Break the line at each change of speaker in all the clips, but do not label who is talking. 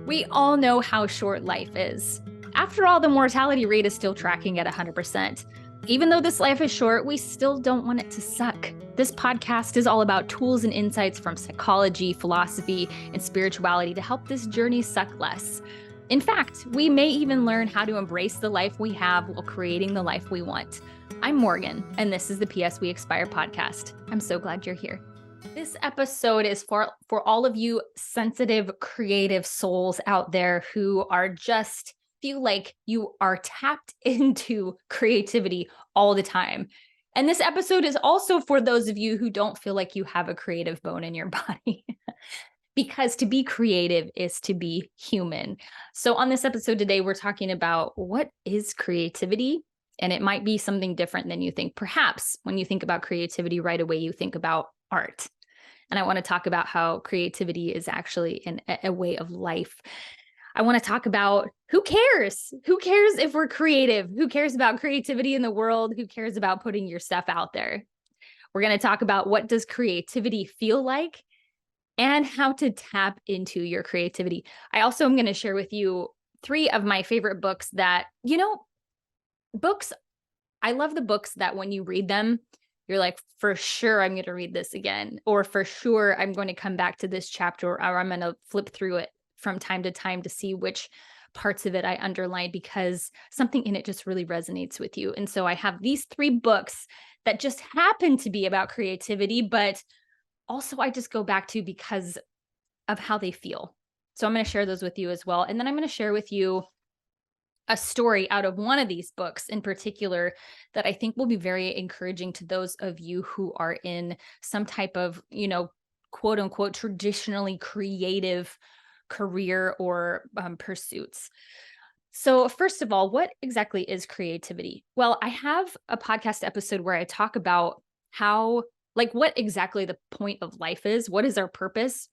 We all know how short life is. After all, the mortality rate is still tracking at 100%. Even though this life is short, we still don't want it to suck. This podcast is all about tools and insights from psychology, philosophy, and spirituality to help this journey suck less. In fact, we may even learn how to embrace the life we have while creating the life we want. I'm Morgan, and this is the PS We Expire podcast. I'm so glad you're here. This episode is for all of you sensitive, creative souls out there who are just feel like you are tapped into creativity all the time. And this episode is also for those of you who don't feel like you have a creative bone in your body. Because to be creative is to be human. So on this episode today, we're talking about what is creativity? And it might be something different than you think. Perhaps when you think about creativity right away, you think about art. And I want to talk about how creativity is actually a way of life. I want to talk about who cares? Who cares if we're creative? Who cares about creativity in the world? Who cares about putting your stuff out there? We're going to talk about what does creativity feel like and how to tap into your creativity. I also am going to share with you 3 of my favorite books that, books, I love the books that when you read them, you're like, for sure, I'm going to read this again, or for sure, I'm going to come back to this chapter, or I'm going to flip through it from time to time to see which parts of it I underline because something in it just really resonates with you. And so I have these 3 books that just happen to be about creativity, but also I just go back to because of how they feel. So I'm going to share those with you as well. And then I'm going to share with you a story out of one of these books in particular that I think will be very encouraging to those of you who are in some type of, quote unquote, traditionally creative career or pursuits. So first of all, what exactly is creativity? Well, I have a podcast episode where I talk about what exactly the point of life is. What is our purpose?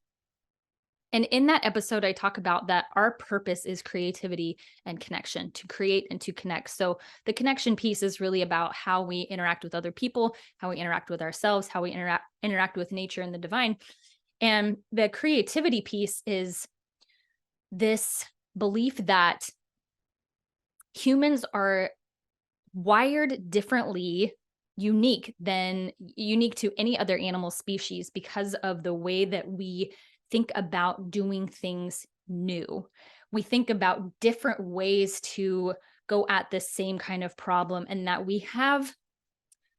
And in that episode, I talk about that our purpose is creativity and connection, to create and to connect. So the connection piece is really about how we interact with other people, how we interact with ourselves, how we interact with nature and the divine. And the creativity piece is this belief that humans are wired differently, unique to any other animal species because of the way that we think about doing things new. We think about different ways to go at the same kind of problem, and that we have,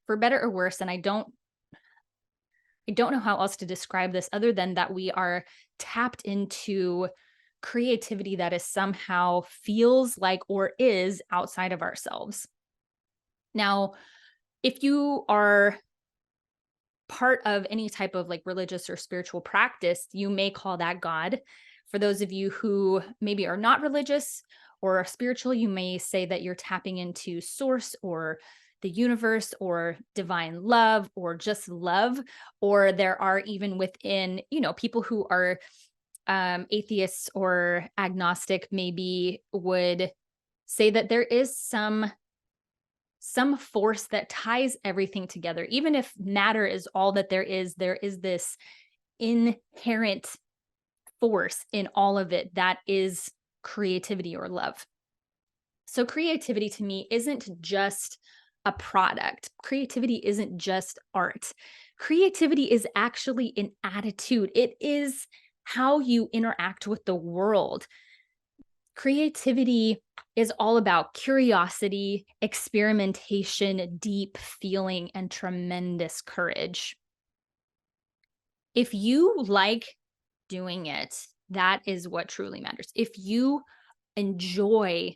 for better or worse, and I don't know how else to describe this other than that we are tapped into creativity that is somehow feels like or is outside of ourselves. Now, if you are part of any type of religious or spiritual practice, you may call that God. For those of you who maybe are not religious or are spiritual, you may say that you're tapping into source or the universe or divine love or just love. Or there are even within, people who are atheists or agnostic maybe would say that there is some force that ties everything together. Even if matter is all that there is this inherent force in all of it that is creativity or love. So creativity to me isn't just a product. Creativity isn't just art. Creativity is actually an attitude. It is how you interact with the world. Creativity is all about curiosity, experimentation, deep feeling, and tremendous courage. If you like doing it, that is what truly matters. If you enjoy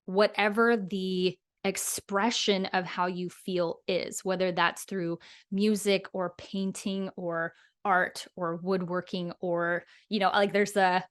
whatever the expression of how you feel is, whether that's through music or painting or art or woodworking or, there's a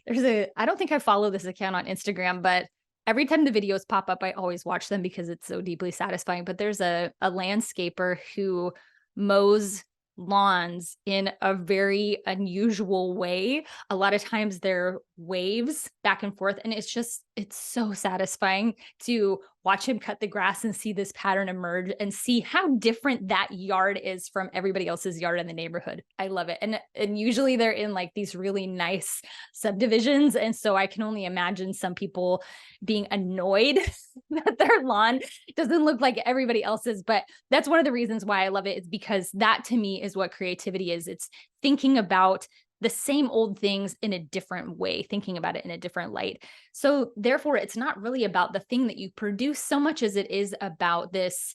I don't think I follow this account on Instagram, but every time the videos pop up, I always watch them because it's so deeply satisfying. But there's a landscaper who mows lawns in a very unusual way. A lot of times they're waves back and forth. And it's so satisfying to watch him cut the grass and see this pattern emerge and see how different that yard is from everybody else's yard in the neighborhood. I love it. And usually they're in like these really nice subdivisions. And so I can only imagine some people being annoyed that their lawn doesn't look like everybody else's. But that's one of the reasons why I love it, is because that to me is what creativity is. It's thinking about the same old things in a different way, thinking about it in a different light. So therefore, it's not really about the thing that you produce so much as it is about this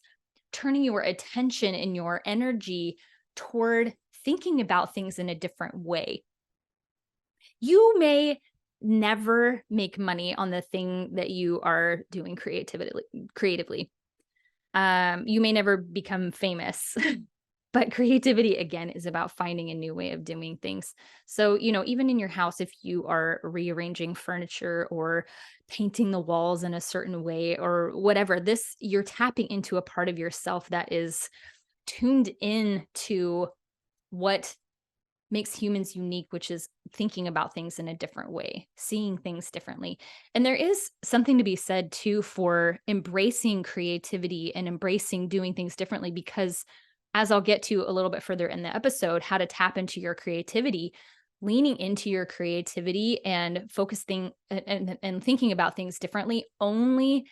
turning your attention and your energy toward thinking about things in a different way. You may never make money on the thing that you are doing creatively. You may never become famous, but creativity, again, is about finding a new way of doing things. So, even in your house, if you are rearranging furniture or painting the walls in a certain way or whatever, you're tapping into a part of yourself that is tuned in to what makes humans unique, which is thinking about things in a different way, seeing things differently. And there is something to be said too for embracing creativity and embracing doing things differently, because as I'll get to a little bit further in the episode, how to tap into your creativity, leaning into your creativity and focusing and thinking about things differently only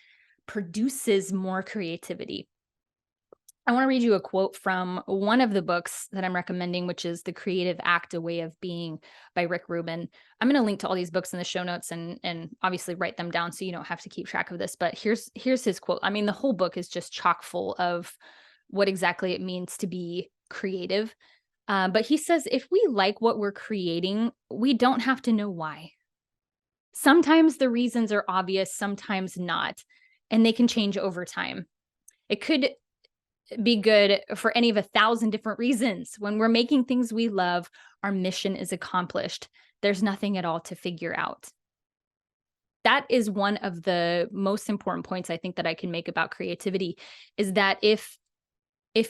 produces more creativity. I want to read you a quote from one of the books that I'm recommending, which is The Creative Act, A Way of Being by Rick Rubin. I'm going to link to all these books in the show notes and obviously write them down so you don't have to keep track of this. But here's his quote. I mean, the whole book is just chock full of what exactly it means to be creative. But he says, if we like what we're creating, we don't have to know why. Sometimes the reasons are obvious, sometimes not, and they can change over time. It could be good for any of 1,000 different reasons. When we're making things we love, our mission is accomplished. There's nothing at all to figure out. That is one of the most important points I think that I can make about creativity, is that if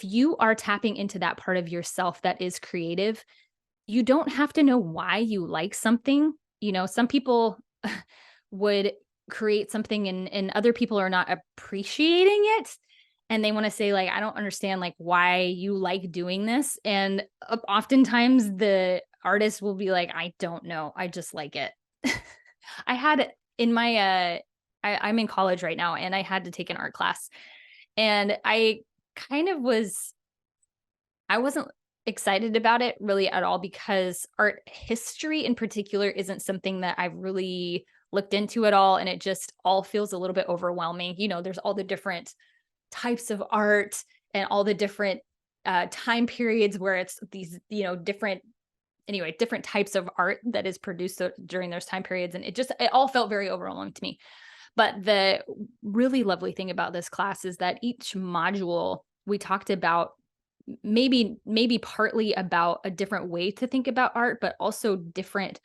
you are tapping into that part of yourself that is creative, you don't have to know why you like something. Some people would create something and other people are not appreciating it. And they want to say, like, I don't understand, like, why you like doing this. And oftentimes the artist will be like, I don't know. I just like it. I had in my, I'm in college right now, and I had to take an art class. And I wasn't excited about it really at all, because art history in particular isn't something that I've really looked into at all. And it just all feels a little bit overwhelming. There's all the different types of art and all the different time periods where it's these, different types of art that is produced during those time periods. And it all felt very overwhelming to me. But the really lovely thing about this class is that each module we talked about maybe partly about a different way to think about art, but also different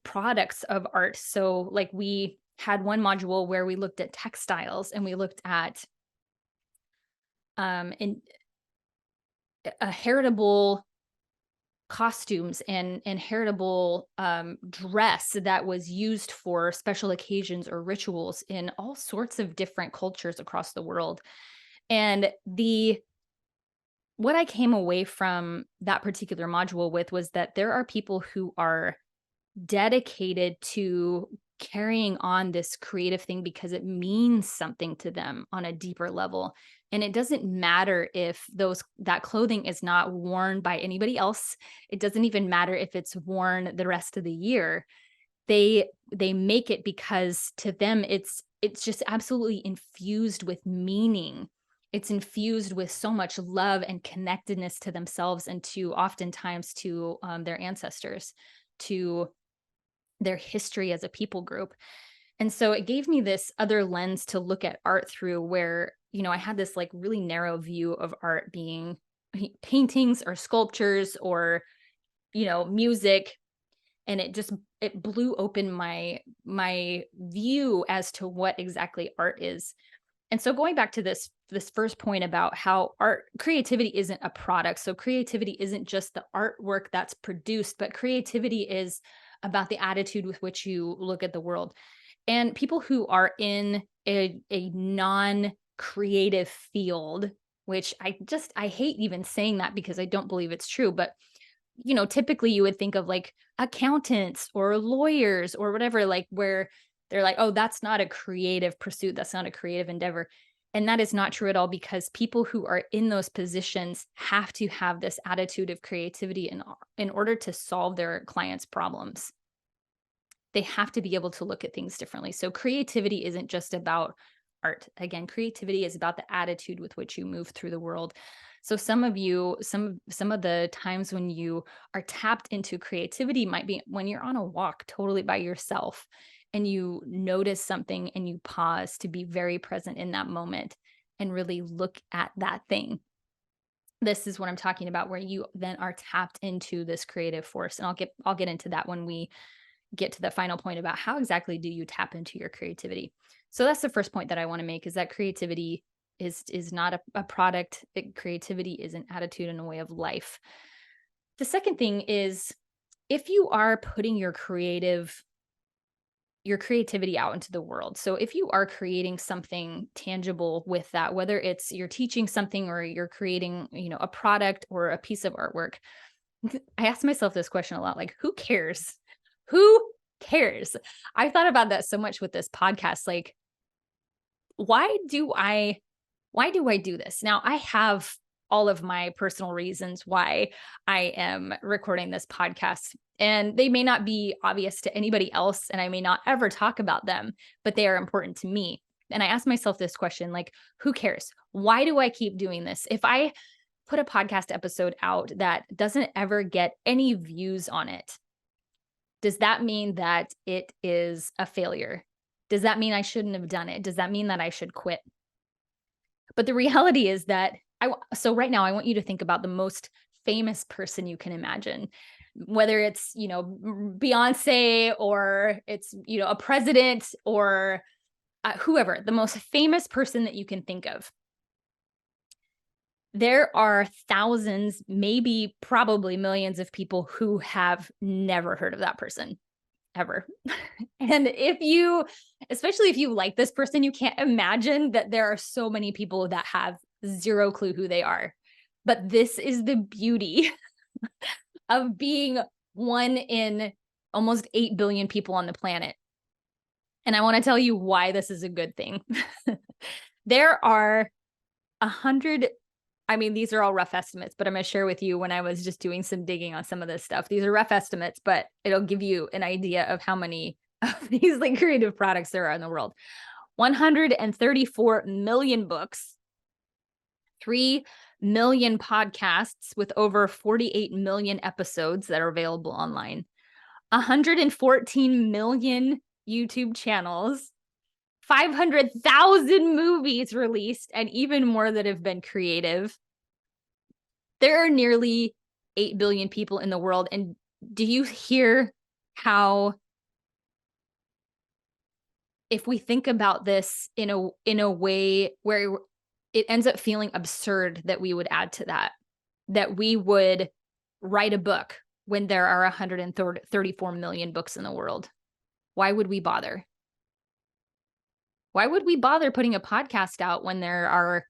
products of art. So like we had one module where we looked at textiles, and we looked at heritable costumes and heritable dress that was used for special occasions or rituals in all sorts of different cultures across the world. And what I came away from that particular module with was that there are people who are dedicated to carrying on this creative thing because it means something to them on a deeper level. And it doesn't matter if that clothing is not worn by anybody else. It doesn't even matter if it's worn the rest of the year. They make it because to them it's just absolutely infused with meaning. It's infused with so much love and connectedness to themselves and to oftentimes to their ancestors, to their history as a people group. And so it gave me this other lens to look at art through, where, I had this like really narrow view of art being paintings or sculptures or, music. And it blew open my view as to what exactly art is. And so going back to this this first point about how creativity isn't a product. So creativity isn't just the artwork that's produced, but creativity is about the attitude with which you look at the world. And people who are in a non-creative field, which I hate even saying that because I don't believe it's true, but typically you would think of like accountants or lawyers or whatever, like where they're like, oh, that's not a creative pursuit. That's not a creative endeavor. And that is not true at all, because people who are in those positions have to have this attitude of creativity in order to solve their clients' problems. They have to be able to look at things differently. So creativity isn't just about art. Again, creativity is about the attitude with which you move through the world. So some of the times when you are tapped into creativity might be when you're on a walk totally by yourself and you notice something and you pause to be very present in that moment and really look at that thing. This is what I'm talking about, where you then are tapped into this creative force. And I'll get into that when we get to the final point about how exactly do you tap into your creativity. So that's the first point that I want to make, is that creativity is not a product. Creativity is an attitude and a way of life. The second thing is, if you are putting your creativity out into the world. So if you are creating something tangible with that, whether it's you're teaching something or you're creating, a product or a piece of artwork, I ask myself this question a lot, like, who cares? Who cares? I thought about that so much with this podcast. Like, why do I do this? Now, I have all of my personal reasons why I am recording this podcast, and they may not be obvious to anybody else, and I may not ever talk about them, but they are important to me. And I ask myself this question, like, who cares? Why do I keep doing this? If I put a podcast episode out that doesn't ever get any views on it, does that mean that it is a failure? Does that mean I shouldn't have done it? Does that mean that I should quit? But the reality is that so right now I want you to think about the most famous person you can imagine, whether it's, Beyonce, or it's, a president, or whoever, the most famous person that you can think of. There are thousands, maybe probably millions of people who have never heard of that person ever. And especially if you like this person, you can't imagine that there are so many people that have zero clue who they are. But this is the beauty of being one in almost 8 billion people on the planet. And I want to tell you why this is a good thing. There are 100, these are all rough estimates, but I'm going to share with you when I was just doing some digging on some of this stuff. These are rough estimates, but it'll give you an idea of how many of these like creative products there are in the world. 134 million books, 3 million podcasts with over 48 million episodes that are available online, 114 million YouTube channels, 500,000 movies released, and even more that have been creative. There are nearly 8 billion people in the world. And do you hear how, if we think about this in a way where it ends up feeling absurd that we would add to that we would write a book when there are 134 million books in the world? Why would we bother? Why would we bother putting a podcast out when there are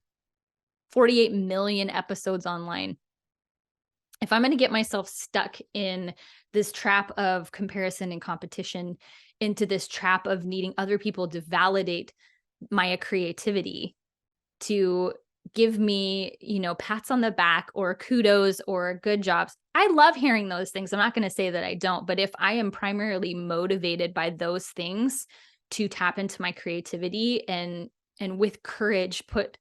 48 million episodes online? If I'm going to get myself stuck in this trap of comparison and competition, into this trap of needing other people to validate my creativity, to give me, pats on the back or kudos or good jobs. I love hearing those things. I'm not going to say that I don't, but if I am primarily motivated by those things to tap into my creativity and with courage put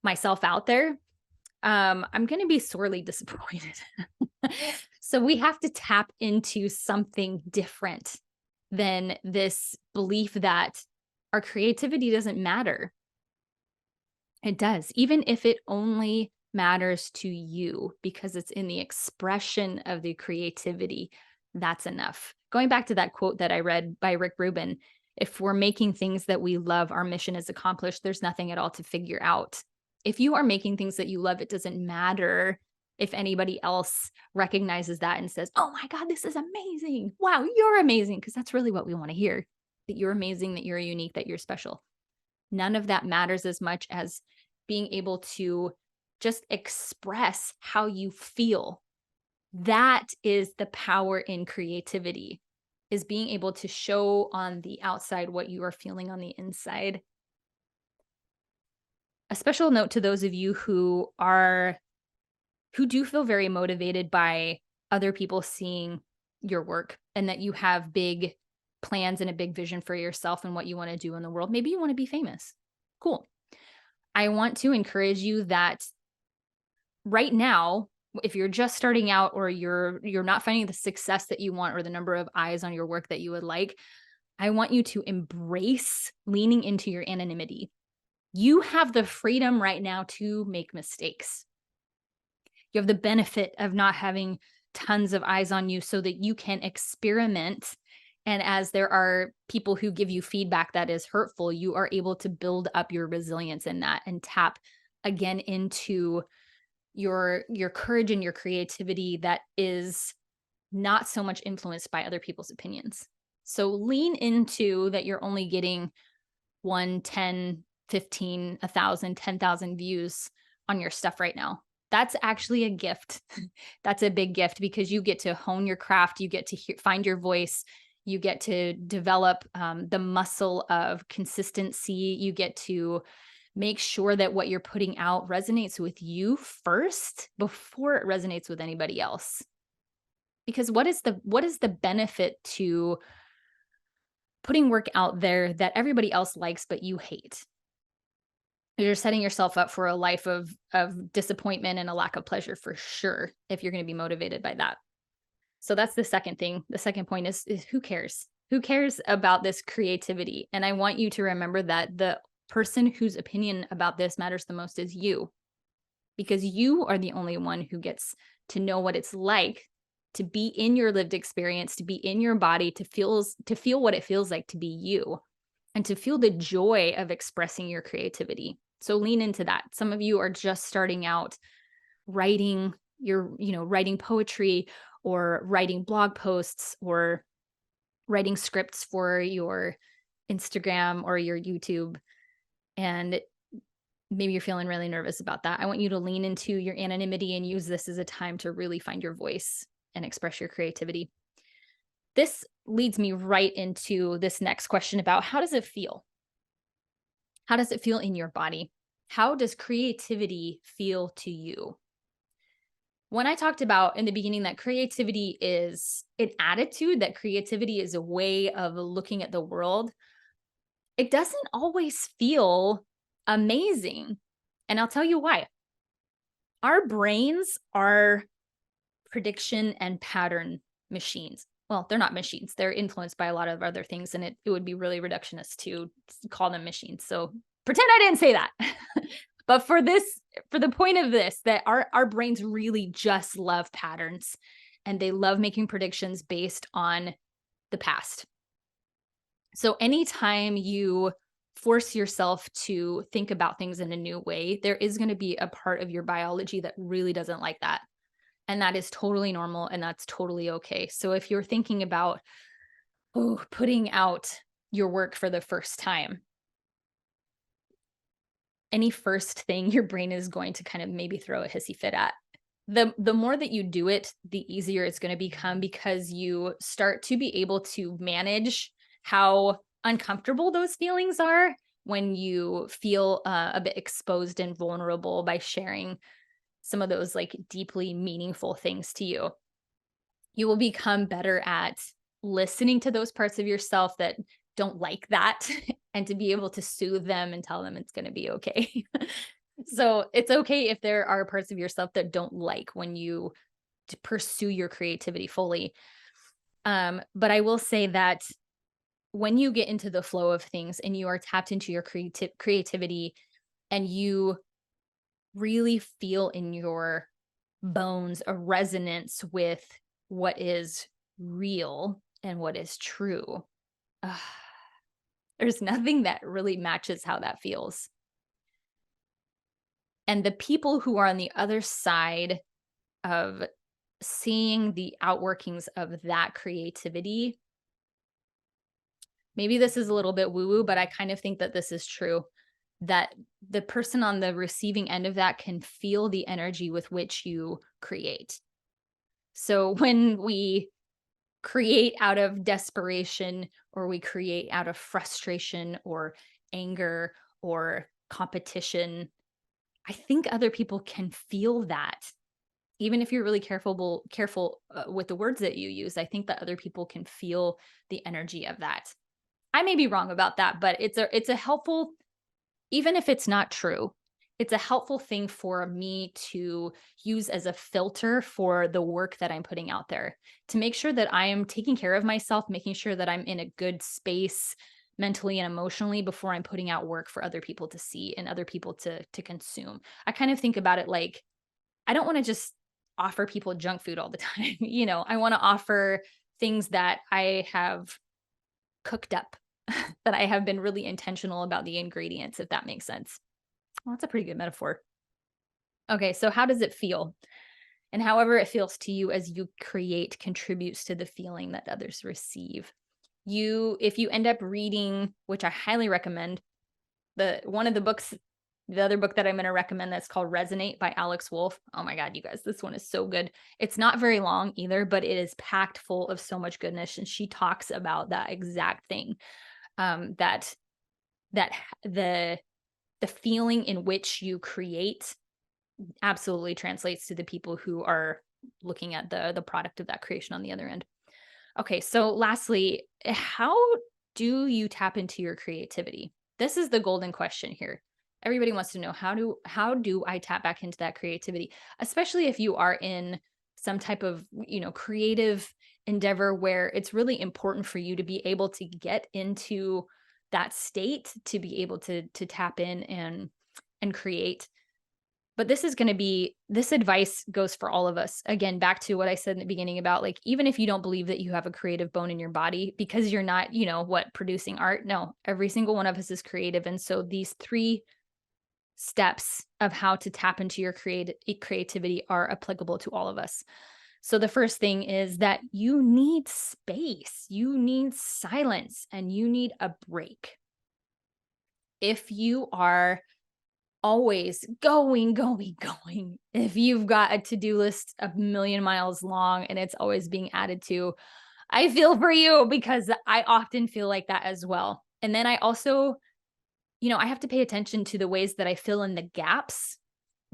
myself out there, I'm going to be sorely disappointed. So we have to tap into something different than this belief that our creativity doesn't matter. It does, even if it only matters to you because it's in the expression of the creativity. That's enough. Going back to that quote that I read by Rubin, if we're making things that we love, our mission is accomplished. There's nothing at all to figure out. If you are making things that you love, it doesn't matter if anybody else recognizes that and says, oh my God, this is amazing. Wow, you're amazing. Because that's really what we want to hear, that you're amazing, that you're unique, that you're special. None of that matters as much as being able to just express how you feel. That is the power in creativity, is being able to show on the outside what you are feeling on the inside. A special note to those of you who do feel very motivated by other people seeing your work, and that you have big plans and a big vision for yourself and what you want to do in the world. Maybe you want to be famous. Cool. I want to encourage you that right now, if you're just starting out, or you're not finding the success that you want or the number of eyes on your work that you would like, I want you to embrace leaning into your anonymity. You have the freedom right now to make mistakes. You have the benefit of not having tons of eyes on you so that you can experiment. And as there are people who give you feedback that is hurtful, you are able to build up your resilience in that and tap again into your courage and your creativity that is not so much influenced by other people's opinions. So lean into that you're only getting 1, 10, 15, 1,000, 10,000 views on your stuff right now. That's actually a gift. That's a big gift, because you get to hone your craft. You get to find your voice. You get to develop the muscle of consistency. You get to make sure that what you're putting out resonates with you first before it resonates with anybody else. Because what is the benefit to putting work out there that everybody else likes but you hate? You're setting yourself up for a life of disappointment and a lack of pleasure for sure, if you're going to be motivated by that. So that's the second thing. The second point is who cares? Who cares about this creativity? And I want you to remember that the person whose opinion about this matters the most is you, because you are the only one who gets to know what it's like to be in your lived experience, to be in your body, to feel what it feels like to be you, and to feel the joy of expressing your creativity. So lean into that. Some of you are just starting out writing writing poetry, or writing blog posts, or writing scripts for your Instagram or your YouTube. And maybe you're feeling really nervous about that. I want you to lean into your anonymity and use this as a time to really find your voice and express your creativity. This leads me right into this next question about how does it feel? How does it feel in your body? How does creativity feel to you? When I talked about in the beginning that creativity is an attitude, that creativity is a way of looking at the world, it doesn't always feel amazing. And I'll tell you why. Our brains are prediction and pattern machines. Well, they're not machines. They're influenced by a lot of other things, and it would be really reductionist to call them machines. So pretend I didn't say that. But for the point of this, that our brains really just love patterns, and they love making predictions based on the past. So anytime you force yourself to think about things in a new way, there is going to be a part of your biology that really doesn't like that. And that is totally normal, and that's totally okay. So if you're thinking about putting out your work for the first time, any first thing your brain is going to kind of maybe throw a hissy fit at. The more that you do it, the easier it's going to become, because you start to be able to manage how uncomfortable those feelings are when you feel a bit exposed and vulnerable by sharing some of those like deeply meaningful things to you. You will become better at listening to those parts of yourself that don't like that and to be able to soothe them and tell them it's going to be okay. So it's okay if there are parts of yourself that don't like when you pursue your creativity fully. But I will say that when you get into the flow of things and you are tapped into your creativity, and you really feel in your bones a resonance with what is real and what is true, there's nothing that really matches how that feels. And the people who are on the other side of seeing the outworkings of that creativity, maybe this is a little bit woo-woo, but I kind of think that this is true, that the person on the receiving end of that can feel the energy with which you create. So when we create out of desperation, or we create out of frustration or anger or competition, I think other people can feel that. Even if you're really careful with the words that you use, I think that other people can feel the energy of that. I may be wrong about that, but it's a helpful, even if it's not true, it's a helpful thing for me to use as a filter for the work that I'm putting out there, to make sure that I am taking care of myself, making sure that I'm in a good space mentally and emotionally before I'm putting out work for other people to see and other people to consume. I kind of think about it like, I don't want to just offer people junk food all the time. I want to offer things that I have cooked up, that I have been really intentional about the ingredients, if that makes sense. Well, that's a pretty good metaphor. Okay, so how does it feel? And however it feels to you as you create contributes to the feeling that others receive. If you end up reading, which I highly recommend, the other book that I'm going to recommend, that's called Resonate by Alex Wolf. Oh my God, you guys, this one is so good. It's not very long either, but it is packed full of so much goodness. And she talks about that exact thing, that the feeling in which you create absolutely translates to the people who are looking at the product of that creation on the other end. Okay, so lastly, how do you tap into your creativity? This is the golden question here. Everybody wants to know, how do I tap back into that creativity, especially if you are in some type of, creative endeavor where it's really important for you to be able to get into that state, to be able to tap in and create. But this advice goes for all of us. Again, back to what I said in the beginning about, like, even if you don't believe that you have a creative bone in your body because you're not, producing art. No, every single one of us is creative. And so these 3 steps of how to tap into your creativity are applicable to all of us. So the first thing is that you need space, you need silence, and you need a break. If you are always going, going, going, if you've got a to-do list a million miles long and it's always being added to, I feel for you, because I often feel like that as well. And then I also, I have to pay attention to the ways that I fill in the gaps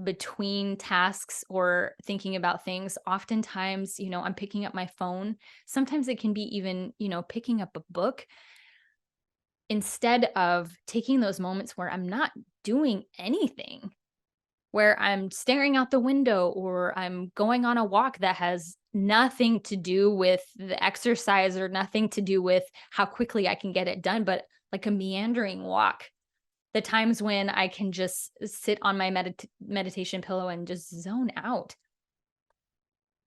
between tasks or thinking about things. Oftentimes, I'm picking up my phone. Sometimes it can be even, picking up a book, instead of taking those moments where I'm not doing anything, where I'm staring out the window or I'm going on a walk that has nothing to do with the exercise or nothing to do with how quickly I can get it done, but like a meandering walk. The times when I can just sit on my meditation pillow and just zone out.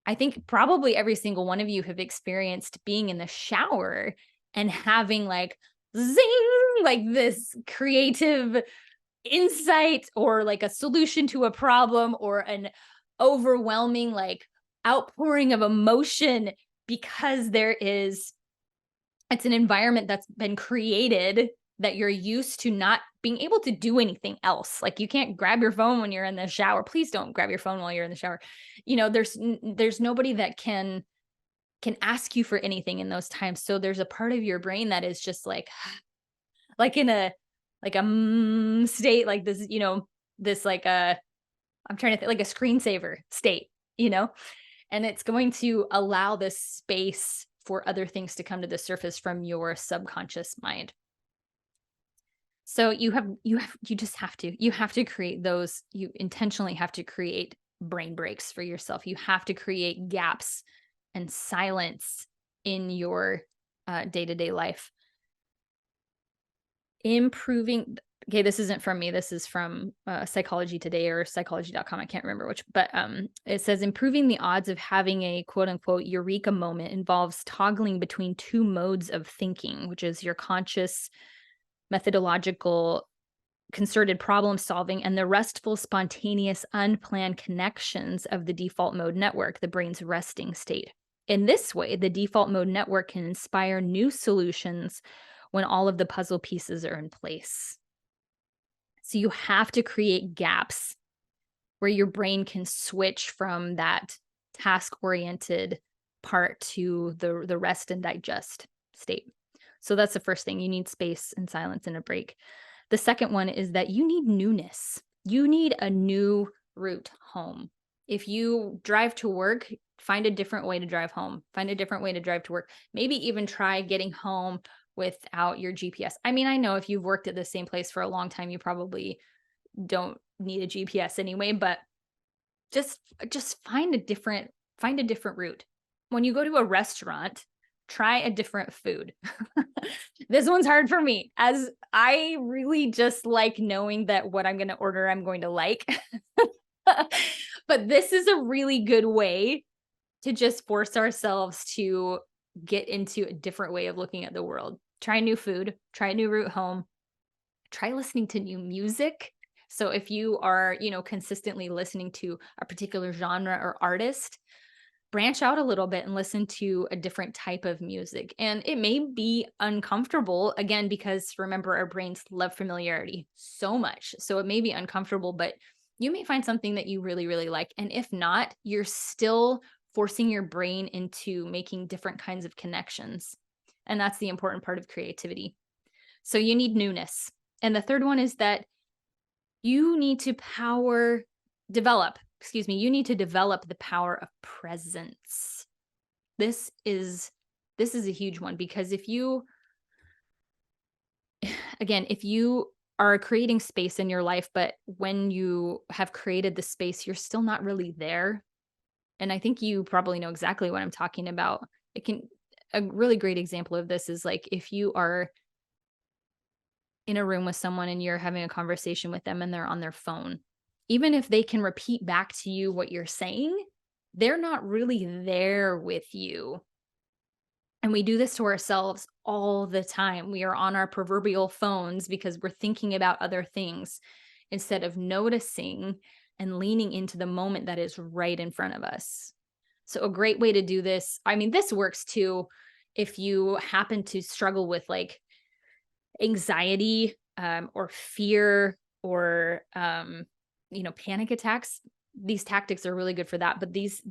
I think probably every single one of you have experienced being in the shower and having like zing, like this creative insight or like a solution to a problem or an overwhelming like outpouring of emotion, because it's an environment that's been created that you're used to not being able to do anything else. Like, you can't grab your phone when you're in the shower. Please don't grab your phone while you're in the shower. There's nobody that can ask you for anything in those times. So there's a part of your brain that is just like in a state, like this, this like I'm trying to think, like a screensaver state, and it's going to allow this space for other things to come to the surface from your subconscious mind. So you just have to create those. You intentionally have to create brain breaks for yourself. You have to create gaps and silence in your day-to-day life. Okay, this isn't from me. This is from Psychology Today or psychology.com. I can't remember which, but it says improving the odds of having a quote unquote eureka moment involves toggling between 2 modes of thinking, which is your conscious methodological concerted problem solving, and the restful, spontaneous, unplanned connections of the default mode network, the brain's resting state. In this way, the default mode network can inspire new solutions when all of the puzzle pieces are in place. So you have to create gaps where your brain can switch from that task-oriented part to the rest and digest state. So that's the first thing. You need space and silence and a break. The second one is that you need newness. You need a new route home. If you drive to work, find a different way to drive home. Find a different way to drive to work. Maybe even try getting home without your GPS. I mean, I know if you've worked at the same place for a long time, you probably don't need a GPS anyway, but just find a different route. When you go to a restaurant, try a different food. This one's hard for me, as I really just like knowing that what I'm going to order, I'm going to like. But this is a really good way to just force ourselves to get into a different way of looking at the world. Try new food, try a new route home, try listening to new music. So if you are, consistently listening to a particular genre or artist, branch out a little bit and listen to a different type of music. And it may be uncomfortable, again, because remember, our brains love familiarity so much. So it may be uncomfortable, but you may find something that you really, really like. And if not, you're still forcing your brain into making different kinds of connections. And that's the important part of creativity. So you need newness. And the third one is that you need to develop the power of presence. This is a huge one, because if you are creating space in your life, but when you have created the space, you're still not really there. And I think you probably know exactly what I'm talking about. A really great example of this is like if you are in a room with someone and you're having a conversation with them and they're on their phone, even if they can repeat back to you what you're saying, they're not really there with you. And we do this to ourselves all the time. We are on our proverbial phones because we're thinking about other things instead of noticing and leaning into the moment that is right in front of us. So a great way to do this, I mean, this works too if you happen to struggle with like anxiety or fear or panic attacks. These tactics are really good for that, but these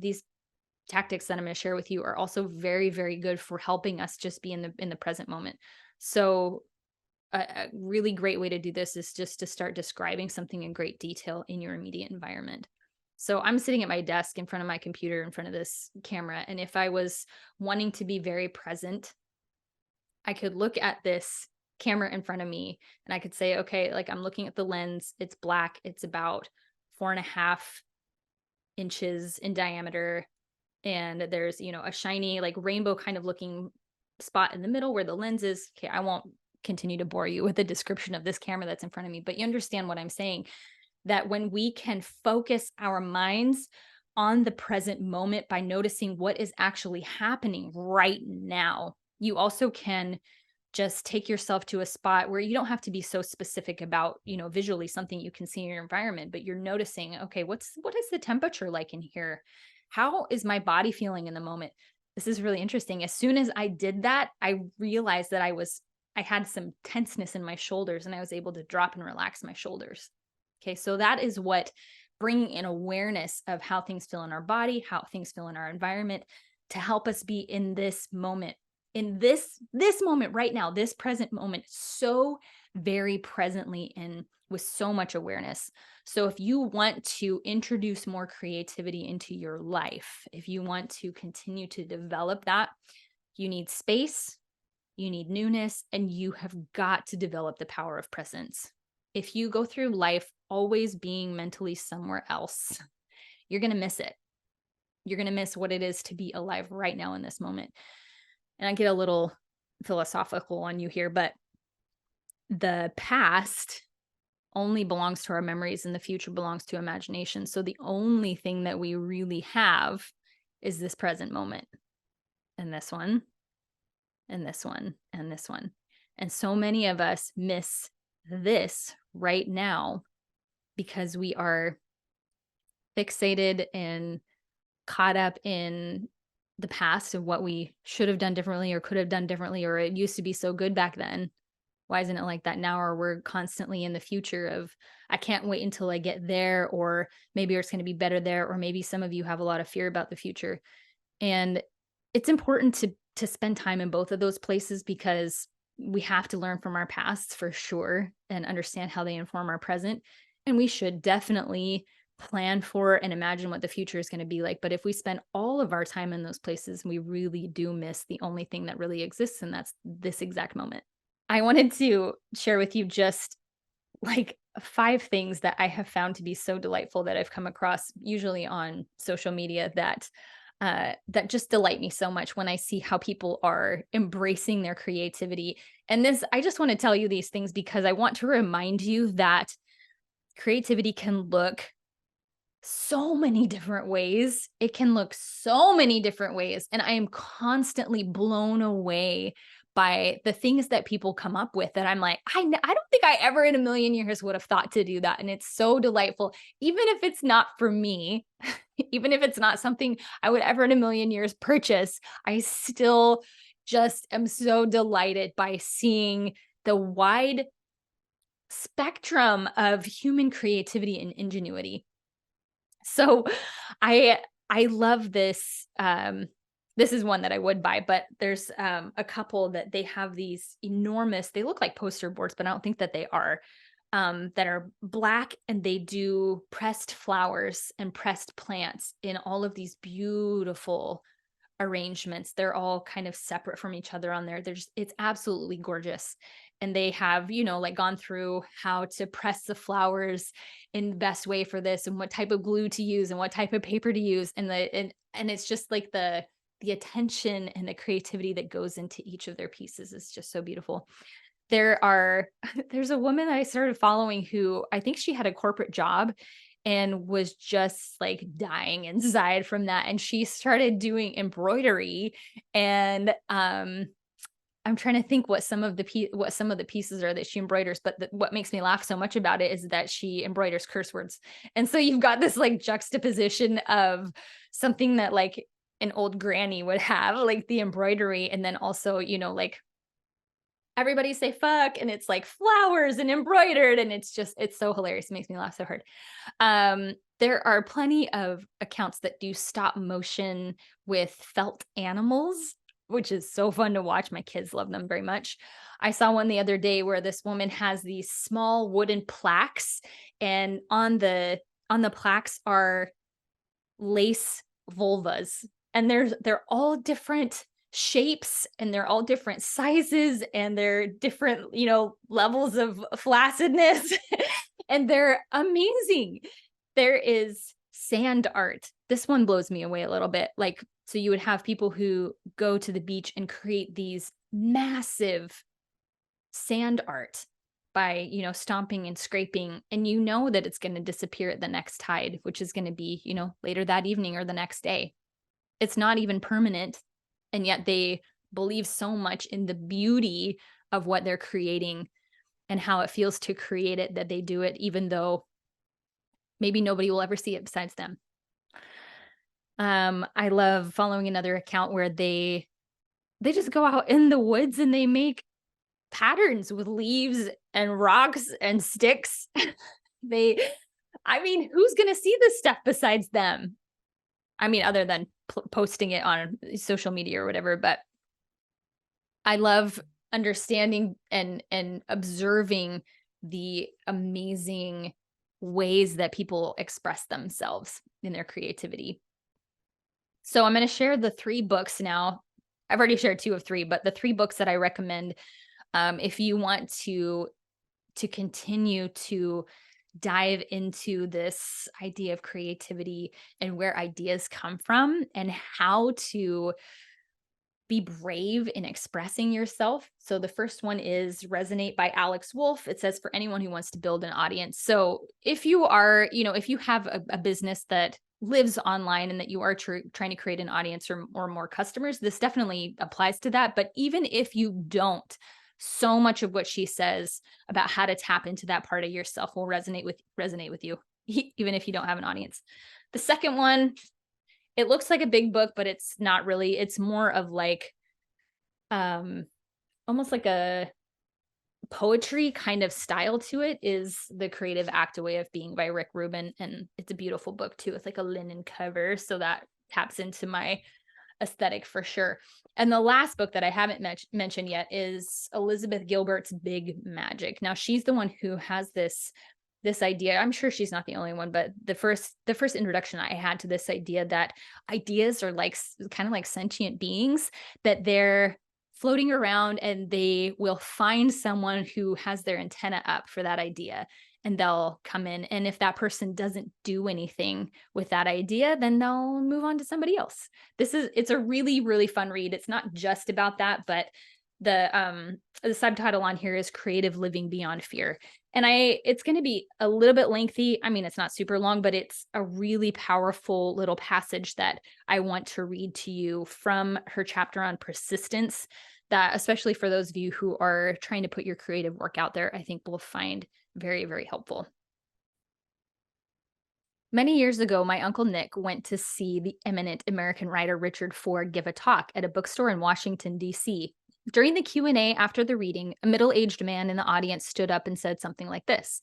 tactics that I'm going to share with you are also very, very good for helping us just be in the present moment. So a really great way to do this is just to start describing something in great detail in your immediate environment. So I'm sitting at my desk in front of my computer in front of this camera, and if I was wanting to be very present, I could look at this camera in front of me and I could say, okay, like I'm looking at the lens, it's black, it's about 4.5 inches in diameter. And there's, a shiny, like rainbow kind of looking spot in the middle where the lens is. Okay, I won't continue to bore you with a description of this camera that's in front of me, but you understand what I'm saying, that when we can focus our minds on the present moment by noticing what is actually happening right now, you also can just take yourself to a spot where you don't have to be so specific about, visually something you can see in your environment, but you're noticing, okay, what is the temperature like in here? How is my body feeling in the moment? This is really interesting. As soon as I did that, I realized that I had some tenseness in my shoulders and I was able to drop and relax my shoulders. Okay. So that is what bringing in awareness of how things feel in our body, how things feel in our environment, to help us be in this moment, in this moment right now, this present moment, so very presently and with so much awareness. So if you want to introduce more creativity into your life, if you want to continue to develop that, you need space, you need newness, and you have got to develop the power of presence. If you go through life always being mentally somewhere else, you're going to miss it. You're going to miss what it is to be alive right now in this moment. And I get a little philosophical on you here, but the past only belongs to our memories and the future belongs to imagination. So the only thing that we really have is this present moment, and this one, and this one, and this one. And so many of us miss this right now because we are fixated and caught up in the past of what we should have done differently or could have done differently, or it used to be so good back then. Why isn't it like that now? Or we're constantly in the future of, I can't wait until I get there, or maybe it's going to be better there, or maybe some of you have a lot of fear about the future. And it's important to spend time in both of those places because we have to learn from our pasts for sure and understand how they inform our present. And we should definitely plan for and imagine what the future is going to be like. But if we spend all of our time in those places, we really do miss the only thing that really exists, and that's this exact moment. I wanted to share with you just like 5 things that I have found to be so delightful that I've come across usually on social media that just delight me so much when I see how people are embracing their creativity. And this, I just want to tell you these things because I want to remind you that creativity can look so many different ways. It can look so many different ways. And I am constantly blown away by the things that people come up with that I'm like, I don't think I ever in a million years would have thought to do that. And it's so delightful, even if it's not for me, even if it's not something I would ever in a million years purchase, I still just am so delighted by seeing the wide spectrum of human creativity and ingenuity. So I I love this. This is one that I would buy, but there's a couple that they have these enormous, they look like poster boards, but I don't think that they that are black, and they do pressed flowers and pressed plants in all of these beautiful arrangements. They're all kind of separate from each other on there. It's absolutely gorgeous. And they have, like gone through how to press the flowers in the best way for this and what type of glue to use and what type of paper to use. And it's just like the attention and the creativity that goes into each of their pieces is just so beautiful. There's a woman I started following who I think she had a corporate job and was just like dying inside from that. And she started doing embroidery. And I'm trying to think what some of the pieces are that she embroiders, but what makes me laugh so much about it is that she embroiders curse words. And so you've got this like juxtaposition of something that like an old granny would have, like the embroidery, and then also, like everybody say fuck, and it's like flowers and embroidered, and it's so hilarious. It makes me laugh so hard. There are plenty of accounts that do stop motion with felt animals, which is so fun to watch. My kids love them very much. I saw one the other day where this woman has these small wooden plaques, and on the plaques are lace vulvas, and they're all different shapes, and they're all different sizes, and they're different, levels of flaccidness, and they're amazing. There is sand art. This one blows me away a little bit. Like, so you would have people who go to the beach and create these massive sand art by, stomping and scraping, and that it's going to disappear at the next tide, which is going to be, later that evening or the next day. It's not even permanent. And yet they believe so much in the beauty of what they're creating and how it feels to create it that they do it, even though maybe nobody will ever see it besides them. I love following another account where they just go out in the woods and they make patterns with leaves and rocks and sticks. Who's going to see this stuff besides them? Other than posting it on social media or whatever, but I love understanding and observing the amazing ways that people express themselves in their creativity. So I'm going to share the 3 books now. I've already shared 2 of 3, but the 3 books that I recommend if you want to continue to dive into this idea of creativity and where ideas come from and how to be brave in expressing yourself. So the first one is Resonate by Alex Wolff. It says for anyone who wants to build an audience. So if you are, if you have a business that lives online and that you are trying to create an audience or more customers, this definitely applies to that. But even if you don't So much of what she says about how to tap into that part of yourself will resonate with you, even if you don't have an audience. The second one, it looks like a big book, but it's not really. It's more of like almost like a poetry kind of style to it, is The Creative Act: A Way of Being by Rick Rubin. And it's a beautiful book too. It's like a linen cover. So that taps into my aesthetic for sure. And the last book that I haven't mentioned yet is Elizabeth Gilbert's Big Magic. Now she's the one who has this idea. I'm sure she's not the only one, but the first introduction I had to this idea that ideas are like kind of like sentient beings, that they're floating around and they will find someone who has their antenna up for that idea, and they'll come in. And if that person doesn't do anything with that idea, then they'll move on to somebody else. It's a really, really fun read. It's not just about that, but the subtitle on here is Creative Living Beyond Fear. And it's going to be a little bit lengthy. I mean, it's not super long, but it's a really powerful little passage that I want to read to you from her chapter on persistence, that especially for those of you who are trying to put your creative work out there, I think will find very, very helpful. Many years ago, my Uncle Nick went to see the eminent American writer Richard Ford give a talk at a bookstore in Washington, D.C. During the Q&A after the reading, a middle-aged man in the audience stood up and said something like this: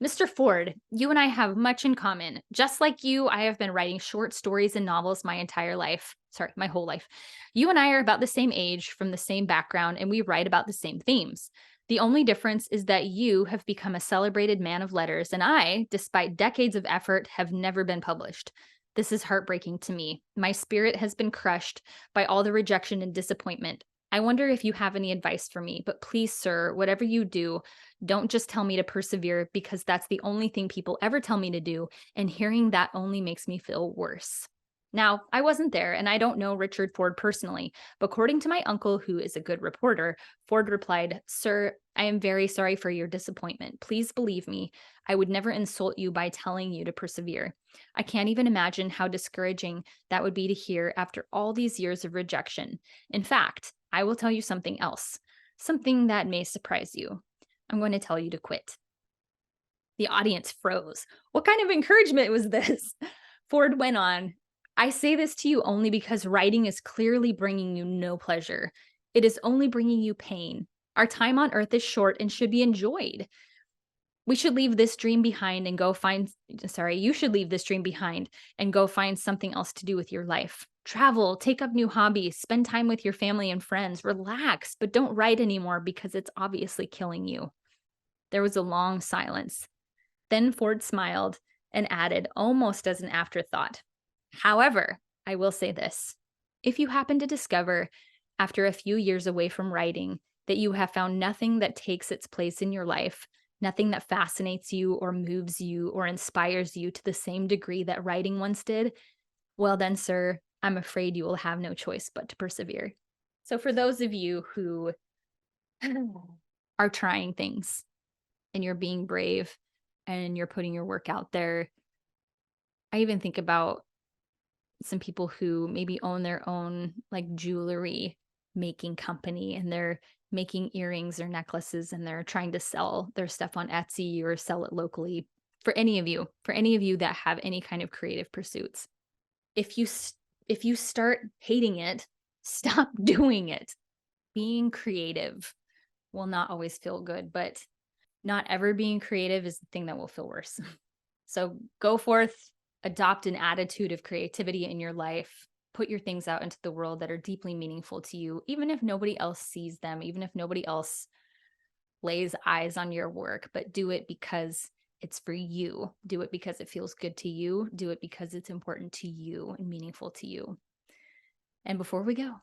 "Mr. Ford, you and I have much in common. Just like you, I have been writing short stories and novels my whole life. You and I are about the same age, from the same background, and we write about the same themes. The only difference is that you have become a celebrated man of letters, and I, despite decades of effort, have never been published. This is heartbreaking to me. My spirit has been crushed by all the rejection and disappointment. I wonder if you have any advice for me, but please, sir, whatever you do, don't just tell me to persevere, because that's the only thing people ever tell me to do, and hearing that only makes me feel worse." Now, I wasn't there, and I don't know Richard Ford personally, but according to my uncle, who is a good reporter, Ford replied, "Sir, I am very sorry for your disappointment. Please believe me, I would never insult you by telling you to persevere. I can't even imagine how discouraging that would be to hear after all these years of rejection. In fact, I will tell you something else, something that may surprise you. I'm going to tell you to quit." The audience froze. What kind of encouragement was this? Ford went on, "I say this to you only because writing is clearly bringing you no pleasure. It is only bringing you pain. Our time on earth is short and should be enjoyed. We should leave this dream behind and go find, sorry, you should leave this dream behind and go find something else to do with your life. Travel, take up new hobbies, spend time with your family and friends, relax, but don't write anymore because it's obviously killing you." There was a long silence. Then Ford smiled and added, almost as an afterthought, "However, I will say this. If you happen to discover, after a few years away from writing, that you have found nothing that takes its place in your life, nothing that fascinates you or moves you or inspires you to the same degree that writing once did, well then, sir, I'm afraid you will have no choice but to persevere." So for those of you who are trying things and you're being brave and you're putting your work out there, I even think about some people who maybe own their own like jewelry making company, and they're making earrings or necklaces, and they're trying to sell their stuff on Etsy or sell it locally. For any of you that have any kind of creative pursuits, if you start hating it, stop doing it. Being creative will not always feel good, but not ever being creative is the thing that will feel worse. So go forth, adopt an attitude of creativity in your life, put your things out into the world that are deeply meaningful to you, even if nobody else sees them, even if nobody else lays eyes on your work, but do it because it's for you. Do it because it feels good to you. Do it because it's important to you and meaningful to you. And before we go,